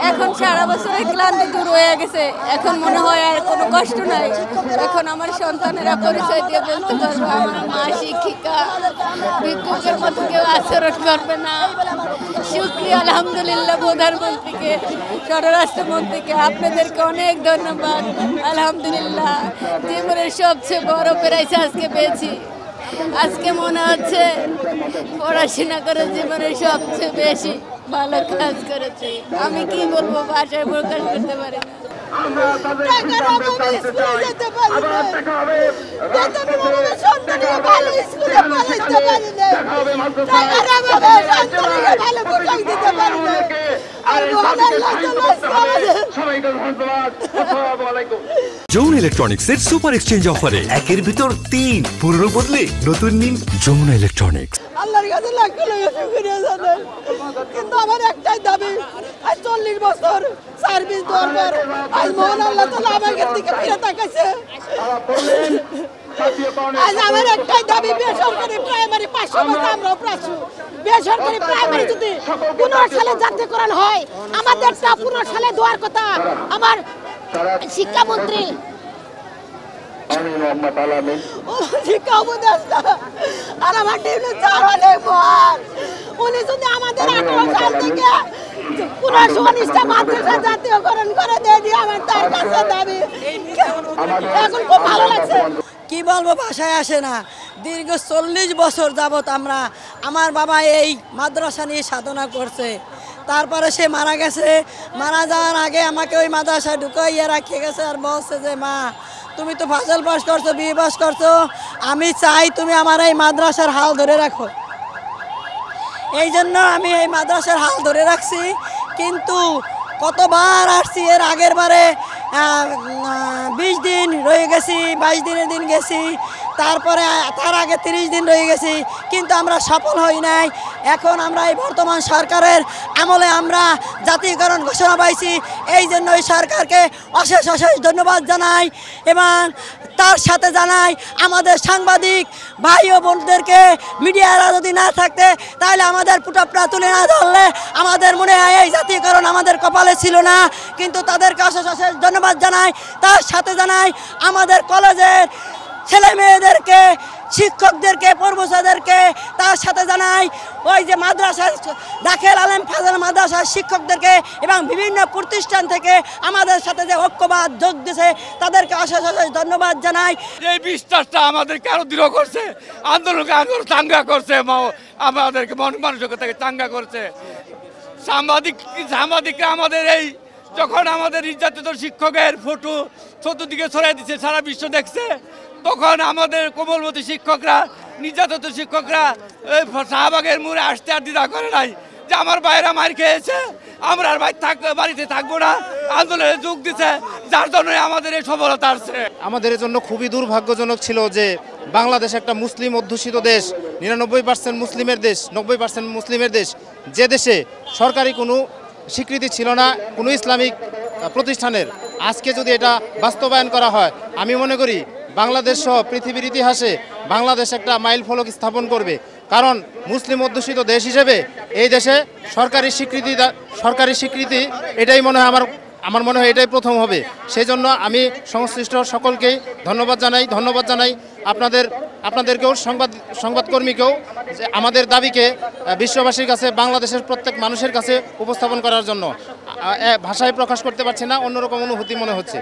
এখন সারা বছরের ক্লান্তি দূর হয়ে গেছে। এখন মনে হয় আর কোনো কষ্ট নাই। এখন আমার সন্তানেরা পরিচয় দিয়ে বলতে পারবো আমার মা শিক্ষিকা, ভিক্ষুকের মতো কেউ আচরণ করবে না। শুকরিয়া আলহামদুলিল্লাহ প্রধানমন্ত্রীকে, স্বরাষ্ট্রমন্ত্রীকে, আপনাদেরকে অনেক ধন্যবাদ। আলহামদুলিল্লাহ জীবনের সবচেয়ে বড় প্রাইজ আজকে পেয়েছি। আজকে মনে হচ্ছে পড়াশোনা করে জীবনের সবচেয়ে বেশি ভালো কাজ করেছি। আমি কি বলবো, ভাষায় প্রকাশ করতে পারি না। যমুনা ইলেকট্রনিক্সের সুপার এক্সচেঞ্জ অফারে 1-এর ভিতর 3 পুরনো বদলে নতুন নিন যমুনা ইলেকট্রনিক্স। আল্লাহর কাছে লাখ লাখ শুকরিয়া জানাই, কিন্তু আমার একটাই দাবি, আজ 40 বছর সার্ভিস দরবার, আজ মহান আল্লাহ তাআলা আমাদের দিকে ফিরে তাকাইছে। আজ আমার একটাই দাবি, বেসরকারি প্রাইমারি 500 বছর আমরাও প্রাচ্য, বেসরকারি প্রাইমারি যদি 15 সালে জাতীয়করণ হয়, আমাদেরটা 15 সালে দেওয়ার কথা। আমার শিক্ষামন্ত্রী শিক্ষা উপদেষ্টা আর আমার উনি যদি আমাদের 18 সাল থেকে মাদ্রাসা জাতীয়করণ করে দিয়ে আমার তার কাছে দাবি। এখন খুব ভালো লাগছে, কি বলবো, ভাষায় আসে না। দীর্ঘ 40 বছর যাবত আমার বাবা এই মাদ্রাসা নিয়ে সাধনা করছে। তারপরে সে মারা গেছে। মারা যাওয়ার আগে আমাকে ওই মাদ্রাসায় ঢুকাইয়া রাখিয়ে গেছে আর বলছে যে মা তুমি তো ফাজল পাস করছো, বিএ পাস করছো, আমি চাই তুমি আমার এই মাদ্রাসার হাল ধরে রাখো। এই জন্য আমি এই মাদ্রাসার হাল ধরে রাখছি। কিন্তু কতবার আসছি, এর আগের বারে 20 দিন রয়ে গেছি, 22 দিনের দিন গেছি, তারপরে তার আগে 30 দিন রয়ে গেছি, কিন্তু আমরা সফল হই নাই। এখন আমরা এই বর্তমান সরকারের আমলে আমরা জাতীয়করণ ঘোষণা পাইছি। এই জন্য এই সরকারকে অশেষ অশেষ ধন্যবাদ জানাই এবং তার সাথে জানাই আমাদের সাংবাদিক ভাই ও বোনদেরকে, মিডিয়ারা যদি না থাকতে তাহলে আমাদের পুটাপটা তুলে না ধরলে আমাদের মনে হয় এই জাতীয়করণ আমাদের কপালে ছিল না। কিন্তু তাদেরকে অশেষ অশেষ ধন্যবাদ জানাই। তার সাথে জানাই আমাদের কলেজের ছেলে মেয়েদেরকে, শিক্ষকদেরকে, প্রফেসরদেরকে, তার সাথে জানাই ওই যে মাদ্রাসার দাখিল আলেম ফাজল মাদ্রাসার শিক্ষকদেরকে এবং বিভিন্ন প্রতিষ্ঠান থেকে আমাদের সাথে যে ঐক্যবাদ যোগ দিয়েছে তাদেরকে অশেষ অশেষ ধন্যবাদ জানাই। এই বিশ্বাসটা আমাদেরকে আরো দৃঢ় করছে, আন্দোলনকে আরো চাঙ্গা করছে, আমাদেরকে মানসিকতা থেকে চাঙ্গা করছে। সাংবাদিকরা আমাদের এই যখন আমাদের নির্যাতিত শিক্ষকের ফটো চতুর্দিকে ছড়াই দিচ্ছে, সারা বিশ্ব দেখছে, তখন আমাদের কোমলমতি শিক্ষকরা, নির্যাতিত শিক্ষকরা শাহবাগের মোড়ে আসতে আর দ্বিধা করে নাই যে আমার বাইরে মার খেয়েছে, আমরা আর বাড়িতে থাকবো না, আন্দোলনে যোগ দিচ্ছে, যার জন্য আমাদের এই সফলতা আসছে। আমাদের জন্য খুবই দুর্ভাগ্যজনক ছিল যে বাংলাদেশ একটা মুসলিম অধ্যুষিত দেশ, 99% মুসলিমের দেশ, 90% মুসলিমের দেশ, যে দেশে সরকারি কোনো স্বীকৃতি ছিল না কোনো ইসলামিক প্রতিষ্ঠানের। আজকে যদি এটা বাস্তবায়ন করা হয়, আমি মনে করি বাংলাদেশ সহ পৃথিবীর ইতিহাসে বাংলাদেশ একটা মাইল ফলক স্থাপন করবে। কারণ মুসলিম অধ্যুষিত দেশ হিসেবে এই দেশে সরকারি স্বীকৃতি এটাই মনে হয় আমার মনে হয় এটাই প্রথম হবে। সেই জন্য আমি সংশ্লিষ্ট সকলকেই ধন্যবাদ জানাই আপনাদেরকেও সংবাদকর্মীকেও যে আমাদের দাবিকে বিশ্ববাসীর কাছে, বাংলাদেশের প্রত্যেক মানুষের কাছে উপস্থাপন করার জন্য ভাষায় প্রকাশ করতে পারছি না, অন্যরকম অনুভূতি মনে হচ্ছে।